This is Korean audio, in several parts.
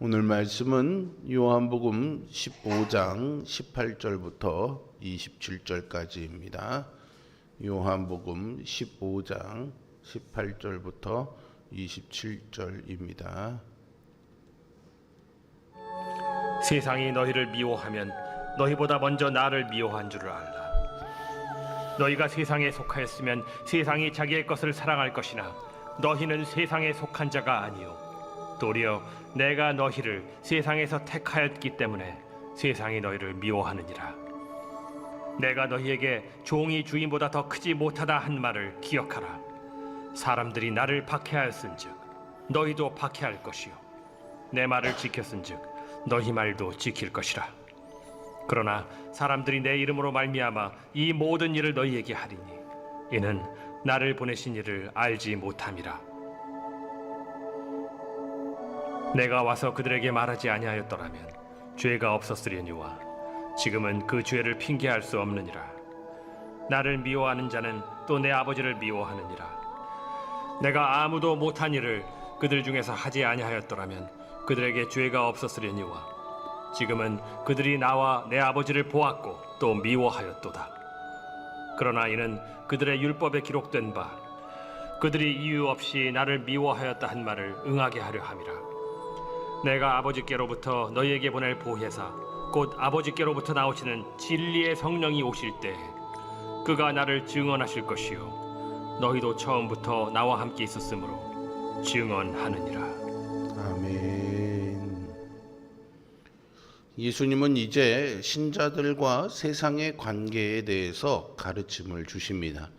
오늘 말씀은 요한복음 15장 18절부터 27절까지입니다. 요한복음 15장 18절부터 27절입니다. 세상이 너희를 미워하면 너희보다 먼저 나를 미워한 줄을 알라. 너희가 세상에 속하였으면 세상이 자기의 것을 사랑할 것이나 너희는 세상에 속한 자가 아니요 도리어 내가 너희를 세상에서 택하였기 때문에 세상이 너희를 미워하느니라. 내가 너희에게 종이 주인보다 더 크지 못하다 한 말을 기억하라. 사람들이 나를 박해하였은즉 너희도 박해할 것이요 내 말을 지켰은즉 너희 말도 지킬 것이라. 그러나 사람들이 내 이름으로 말미암아 이 모든 일을 너희에게 하리니 이는 나를 보내신 이를 알지 못함이라. 내가 와서 그들에게 말하지 아니하였더라면 죄가 없었으려니와 지금은 그 죄를 핑계할 수 없느니라. 나를 미워하는 자는 또 내 아버지를 미워하느니라. 내가 아무도 못한 일을 그들 중에서 하지 아니하였더라면 그들에게 죄가 없었으려니와 지금은 그들이 나와 내 아버지를 보았고 또 미워하였도다. 그러나 이는 그들의 율법에 기록된 바 그들이 이유 없이 나를 미워하였다 한 말을 응하게 하려 함이라. 내가 아버지께로부터 너희에게 보낼 보혜사 곧 아버지께로부터 나오시는 진리의 성령이 오실 때 그가 나를 증언하실 것이요 너희도 처음부터 나와 함께 있었으므로 증언하느니라. 아멘. 예수님은 이제 신자들과 세상의 관계에 대해서 가르침을 주십니다.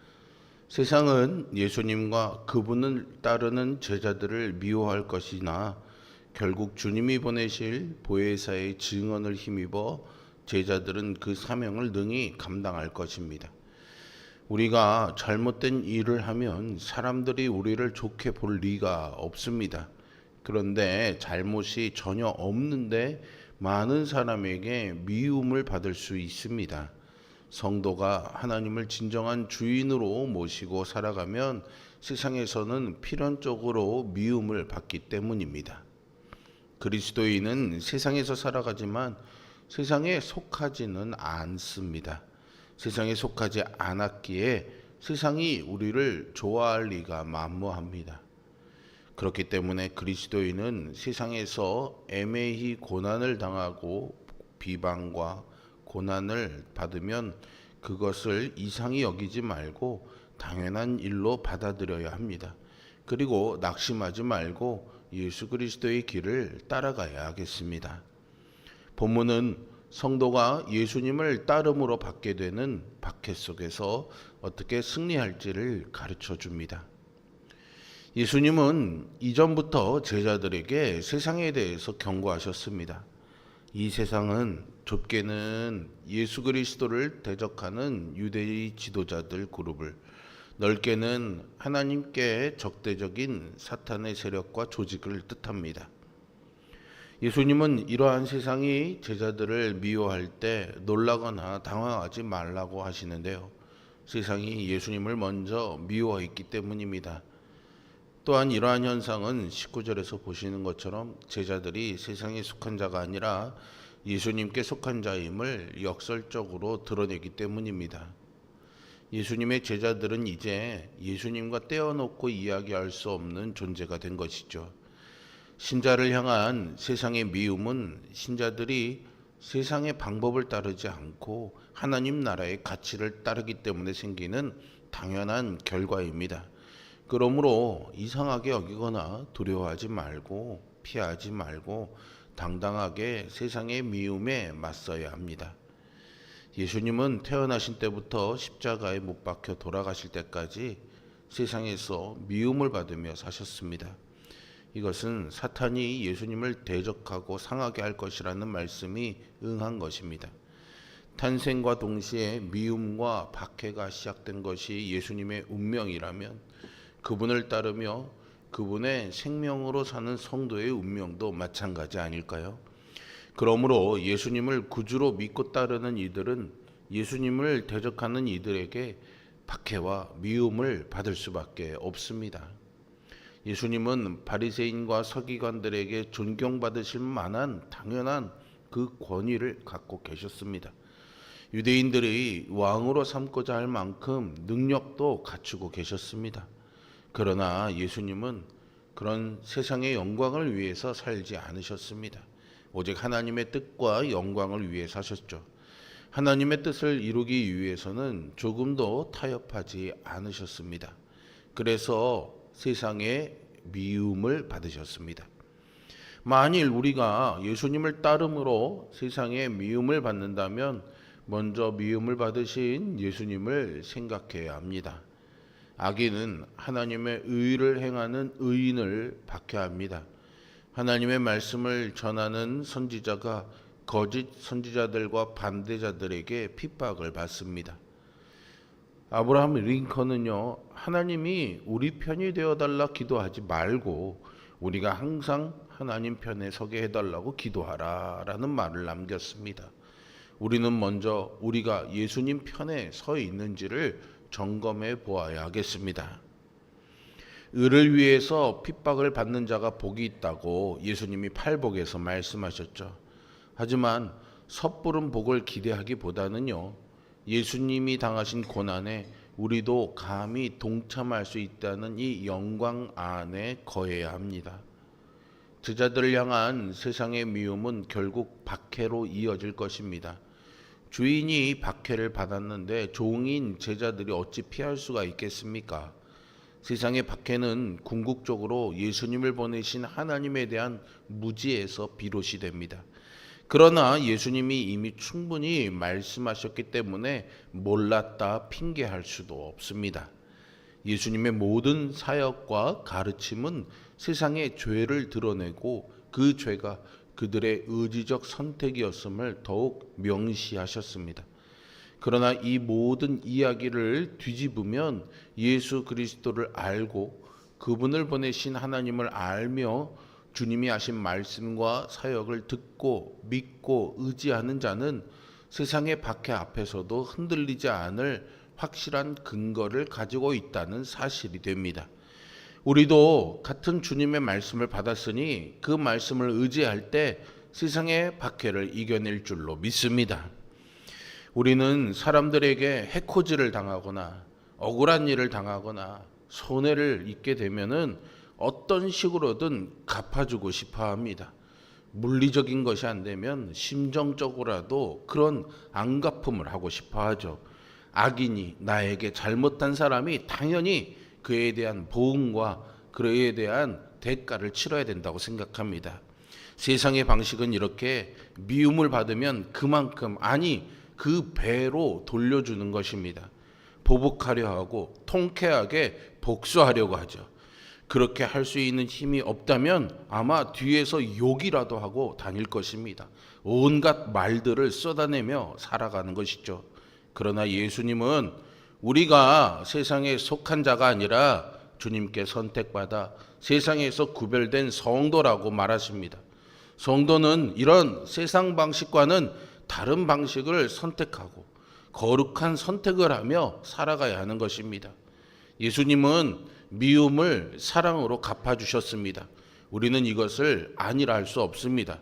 세상은 예수님과 그분을 따르는 제자들을 미워할 것이나 결국 주님이 보내실 보혜사의 증언을 힘입어 제자들은 그 사명을 능히 감당할 것입니다. 우리가 잘못된 일을 하면 사람들이 우리를 좋게 볼 리가 없습니다. 그런데 잘못이 전혀 없는데 많은 사람에게 미움을 받을 수 있습니다. 성도가 하나님을 진정한 주인으로 모시고 살아가면 세상에서는 필연적으로 미움을 받기 때문입니다. 그리스도인은 세상에서 살아가지만 세상에 속하지는 않습니다. 세상에 속하지 않았기에 세상이 우리를 좋아할 리가 만무합니다. 그렇기 때문에 그리스도인은 세상에서 애매히 고난을 당하고 비방과 고난을 받으면 그것을 이상히 여기지 말고 당연한 일로 받아들여야 합니다. 그리고 낙심하지 말고 예수 그리스도의 길을 따라가야 하겠습니다. 본문은 성도가 예수님을 따름으로 받게 되는 박해 속에서 어떻게 승리할지를 가르쳐 줍니다. 예수님은 이전부터 제자들에게 세상에 대해서 경고하셨습니다. 이 세상은 좁게는 예수 그리스도를 대적하는 유대의 지도자들 그룹을, 넓게는 하나님께 적대적인 사탄의 세력과 조직을 뜻합니다. 예수님은 이러한 세상이 제자들을 미워할 때 놀라거나 당황하지 말라고 하시는데요. 세상이 예수님을 먼저 미워했기 때문입니다. 또한 이러한 현상은 19절에서 보시는 것처럼 제자들이 세상에 속한 자가 아니라 예수님께 속한 자임을 역설적으로 드러내기 때문입니다. 예수님의 제자들은 이제 예수님과 떼어놓고 이야기할 수 없는 존재가 된 것이죠. 신자를 향한 세상의 미움은 신자들이 세상의 방법을 따르지 않고 하나님 나라의 가치를 따르기 때문에 생기는 당연한 결과입니다. 그러므로 이상하게 여기거나 두려워하지 말고 피하지 말고 당당하게 세상의 미움에 맞서야 합니다. 예수님은 태어나신 때부터 십자가에 못 박혀 돌아가실 때까지 세상에서 미움을 받으며 사셨습니다. 이것은 사탄이 예수님을 대적하고 상하게 할 것이라는 말씀이 응한 것입니다. 탄생과 동시에 미움과 박해가 시작된 것이 예수님의 운명이라면 그분을 따르며 그분의 생명으로 사는 성도의 운명도 마찬가지 아닐까요? 그러므로 예수님을 구주로 믿고 따르는 이들은 예수님을 대적하는 이들에게 박해와 미움을 받을 수밖에 없습니다. 예수님은 바리새인과 서기관들에게 존경받으실 만한 당연한 그 권위를 갖고 계셨습니다. 유대인들이 왕으로 삼고자 할 만큼 능력도 갖추고 계셨습니다. 그러나 예수님은 그런 세상의 영광을 위해서 살지 않으셨습니다. 오직 하나님의 뜻과 영광을 위해 사셨죠. 하나님의 뜻을 이루기 위해서는 조금도 타협하지 않으셨습니다. 그래서 세상의 미움을 받으셨습니다. 만일 우리가 예수님을 따름으로 세상의 미움을 받는다면 먼저 미움을 받으신 예수님을 생각해야 합니다. 악인은 하나님의 의를 행하는 의인을 박해합니다. 하나님의 말씀을 전하는 선지자가 거짓 선지자들과 반대자들에게 핍박을 받습니다. 아브라함 링컨은요, 하나님이 우리 편이 되어달라 기도하지 말고 우리가 항상 하나님 편에 서게 해달라고 기도하라 라는 말을 남겼습니다. 우리는 먼저 우리가 예수님 편에 서 있는지를 점검해 보아야 하겠습니다. 의를 위해서 핍박을 받는 자가 복이 있다고 예수님이 팔복에서 말씀하셨죠. 하지만 섣부른 복을 기대하기보다는요, 예수님이 당하신 고난에 우리도 감히 동참할 수 있다는 이 영광 안에 거해야 합니다. 제자들을 향한 세상의 미움은 결국 박해로 이어질 것입니다. 주인이 박해를 받았는데 종인 제자들이 어찌 피할 수가 있겠습니까? 세상의 박해는 궁극적으로 예수님을 보내신 하나님에 대한 무지에서 비롯이 됩니다. 그러나 예수님이 이미 충분히 말씀하셨기 때문에 몰랐다 핑계할 수도 없습니다. 예수님의 모든 사역과 가르침은 세상의 죄를 드러내고 그 죄가 그들의 의지적 선택이었음을 더욱 명시하셨습니다. 그러나 이 모든 이야기를 뒤집으면 예수 그리스도를 알고 그분을 보내신 하나님을 알며 주님이 하신 말씀과 사역을 듣고 믿고 의지하는 자는 세상의 박해 앞에서도 흔들리지 않을 확실한 근거를 가지고 있다는 사실이 됩니다. 우리도 같은 주님의 말씀을 받았으니 그 말씀을 의지할 때 세상의 박해를 이겨낼 줄로 믿습니다. 우리는 사람들에게 해코지를 당하거나 억울한 일을 당하거나 손해를 입게 되면은 어떤 식으로든 갚아주고 싶어 합니다. 물리적인 것이 안 되면 심정적으로라도 그런 안갚음을 하고 싶어 하죠. 악인이 나에게 잘못한 사람이 당연히 그에 대한 보응과 그에 대한 대가를 치러야 된다고 생각합니다. 세상의 방식은 이렇게 미움을 받으면 그만큼 아니 그 배로 돌려주는 것입니다. 보복하려 하고 통쾌하게 복수하려고 하죠. 그렇게 할 수 있는 힘이 없다면 아마 뒤에서 욕이라도 하고 다닐 것입니다. 온갖 말들을 쏟아내며 살아가는 것이죠. 그러나 예수님은 우리가 세상에 속한 자가 아니라 주님께 선택받아 세상에서 구별된 성도라고 말하십니다. 성도는 이런 세상 방식과는 다른 방식을 선택하고 거룩한 선택을 하며 살아가야 하는 것입니다. 예수님은 미움을 사랑으로 갚아주셨습니다. 우리는 이것을 아니라 할 수 없습니다.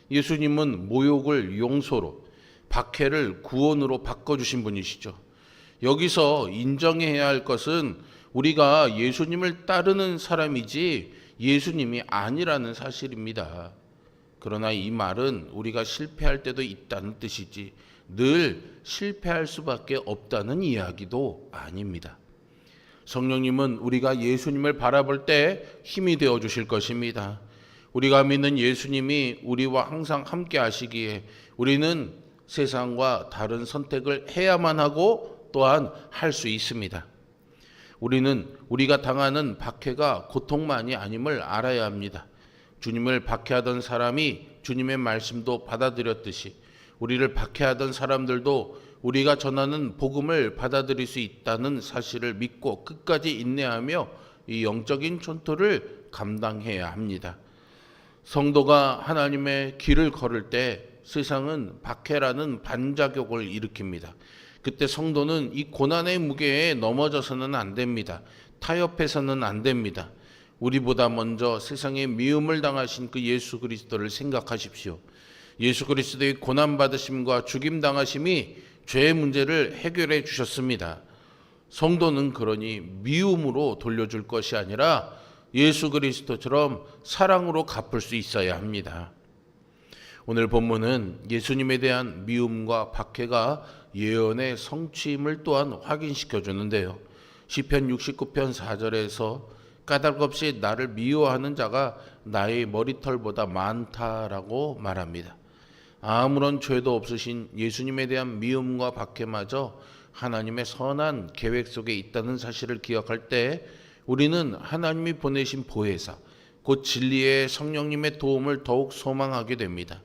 예수님은 모욕을 용서로, 박해를 구원으로 바꿔주신 분이시죠. 여기서 인정해야 할 것은 우리가 예수님을 따르는 사람이지 예수님이 아니라는 사실입니다. 그러나 이 말은 우리가 실패할 때도 있다는 뜻이지 늘 실패할 수밖에 없다는 이야기도 아닙니다. 성령님은 우리가 예수님을 바라볼 때 힘이 되어 주실 것입니다. 우리가 믿는 예수님이 우리와 항상 함께 하시기에 우리는 세상과 다른 선택을 해야만 하고 또한 할 수 있습니다. 우리는 우리가 당하는 박해가 고통만이 아님을 알아야 합니다. 주님을 박해하던 사람이 주님의 말씀도 받아들였듯이 우리를 박해하던 사람들도 우리가 전하는 복음을 받아들일 수 있다는 사실을 믿고 끝까지 인내하며 이 영적인 전투를 감당해야 합니다. 성도가 하나님의 길을 걸을 때 세상은 박해라는 반작용을 일으킵니다. 그때 성도는 이 고난의 무게에 넘어져서는 안 됩니다. 타협해서는 안 됩니다. 우리보다 먼저 세상에 미움을 당하신 그 예수 그리스도를 생각하십시오. 예수 그리스도의 고난받으심과 죽임당하심이 죄의 문제를 해결해 주셨습니다. 성도는 그러니 미움으로 돌려줄 것이 아니라 예수 그리스도처럼 사랑으로 갚을 수 있어야 합니다. 오늘 본문은 예수님에 대한 미움과 박해가 예언의 성취임을 또한 확인시켜 주는데요. 시편 69편 4절에서 까닭없이 나를 미워하는 자가 나의 머리털보다 많다라고 말합니다. 아무런 죄도 없으신 예수님에 대한 미움과 박해마저 하나님의 선한 계획 속에 있다는 사실을 기억할 때 우리는 하나님이 보내신 보혜사, 곧 진리의 성령님의 도움을 더욱 소망하게 됩니다.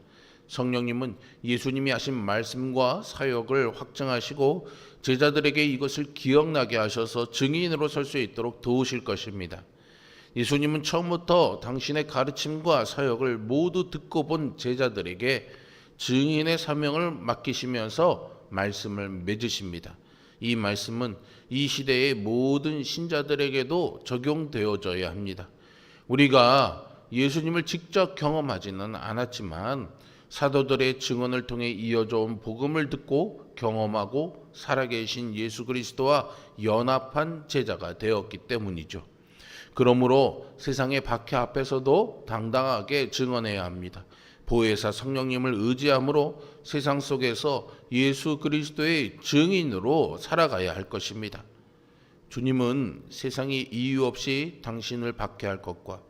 성령님은 예수님이 하신 말씀과 사역을 확증하시고 제자들에게 이것을 기억나게 하셔서 증인으로 설 수 있도록 도우실 것입니다. 예수님은 처음부터 당신의 가르침과 사역을 모두 듣고 본 제자들에게 증인의 사명을 맡기시면서 말씀을 맺으십니다. 이 말씀은 이 시대의 모든 신자들에게도 적용되어져야 합니다. 우리가 예수님을 직접 경험하지는 않았지만 사도들의 증언을 통해 이어져 온 복음을 듣고 경험하고 살아계신 예수 그리스도와 연합한 제자가 되었기 때문이죠. 그러므로 세상의 박해 앞에서도 당당하게 증언해야 합니다. 보혜사 성령님을 의지함으로 세상 속에서 예수 그리스도의 증인으로 살아가야 할 것입니다. 주님은 세상이 이유 없이 당신을 박해할 것과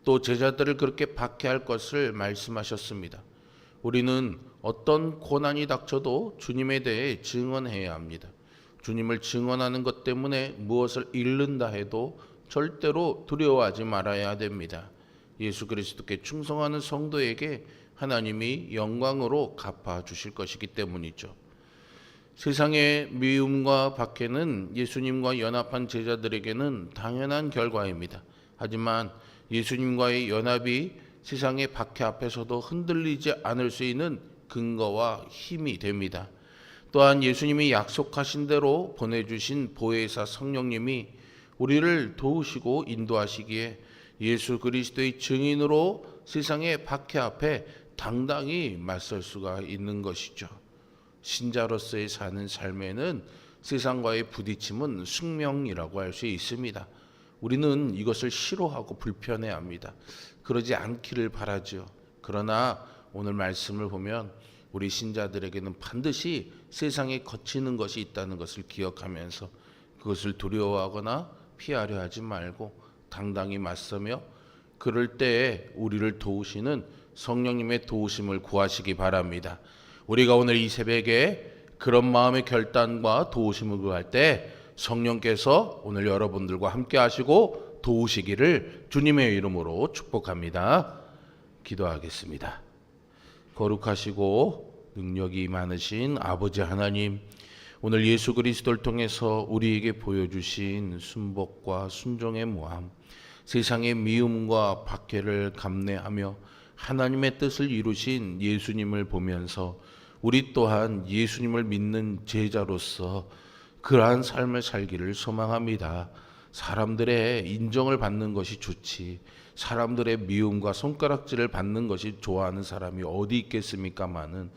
또 제자들을 그렇게 박해할 것을 말씀하셨습니다. 우리는 어떤 고난이 닥쳐도 주님에 대해 증언해야 합니다. 주님을 증언하는 것 때문에 무엇을 잃는다 해도 절대로 두려워하지 말아야 됩니다. 예수 그리스도께 충성하는 성도에게 하나님이 영광으로 갚아주실 것이기 때문이죠. 세상의 미움과 박해는 예수님과 연합한 제자들에게는 당연한 결과입니다. 하지만 예수님과의 연합이 세상의 박해 앞에서도 흔들리지 않을 수 있는 근거와 힘이 됩니다. 또한 예수님이 약속하신 대로 보내주신 보혜사 성령님이 우리를 도우시고 인도하시기에 예수 그리스도의 증인으로 세상의 박해 앞에 당당히 맞설 수가 있는 것이죠. 신자로서의 사는 삶에는 세상과의 부딪힘은 숙명이라고 할 수 있습니다. 우리는 이것을 싫어하고 불편해합니다. 그러지 않기를 바라죠. 그러나 오늘 말씀을 보면 우리 신자들에게는 반드시 세상에 거치는 것이 있다는 것을 기억하면서 그것을 두려워하거나 피하려 하지 말고 당당히 맞서며 그럴 때에 우리를 도우시는 성령님의 도우심을 구하시기 바랍니다. 우리가 오늘 이 새벽에 그런 마음의 결단과 도우심을 구할 때 성령께서 오늘 여러분들과 함께 하시고 도우시기를 주님의 이름으로 축복합니다. 기도하겠습니다. 거룩하시고 능력이 많으신 아버지 하나님, 오늘 예수 그리스도를 통해서 우리에게 보여주신 순복과 순종의 모함, 세상의 미움과 박해를 감내하며 하나님의 뜻을 이루신 예수님을 보면서 우리 또한 예수님을 믿는 제자로서 그러한 삶을 살기를 소망합니다. 사람들의 인정을 받는 것이 좋지, 사람들의 미움과 손가락질을 받는 것이 좋아하는 사람이 어디 있겠습니까마는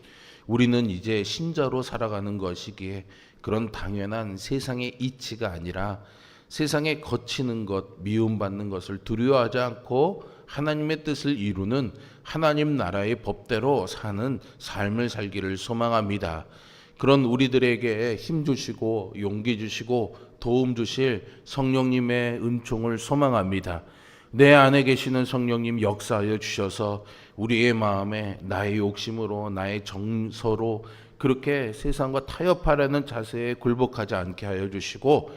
우리는 이제 신자로 살아가는 것이기에 그런 당연한 세상의 이치가 아니라 세상에 거치는 것, 미움받는 것을 두려워하지 않고 하나님의 뜻을 이루는 하나님 나라의 법대로 사는 삶을 살기를 소망합니다. 그런 우리들에게 힘 주시고 용기 주시고 도움 주실 성령님의 은총을 소망합니다. 내 안에 계시는 성령님 역사하여 주셔서 우리의 마음에 나의 욕심으로 나의 정서로 그렇게 세상과 타협하려는 자세에 굴복하지 않게 하여 주시고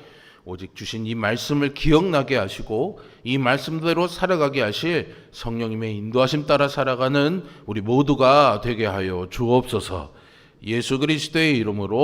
오직 주신 이 말씀을 기억나게 하시고 이 말씀대로 살아가게 하실 성령님의 인도하심 따라 살아가는 우리 모두가 되게 하여 주옵소서. 예수 그리스도의 이름으로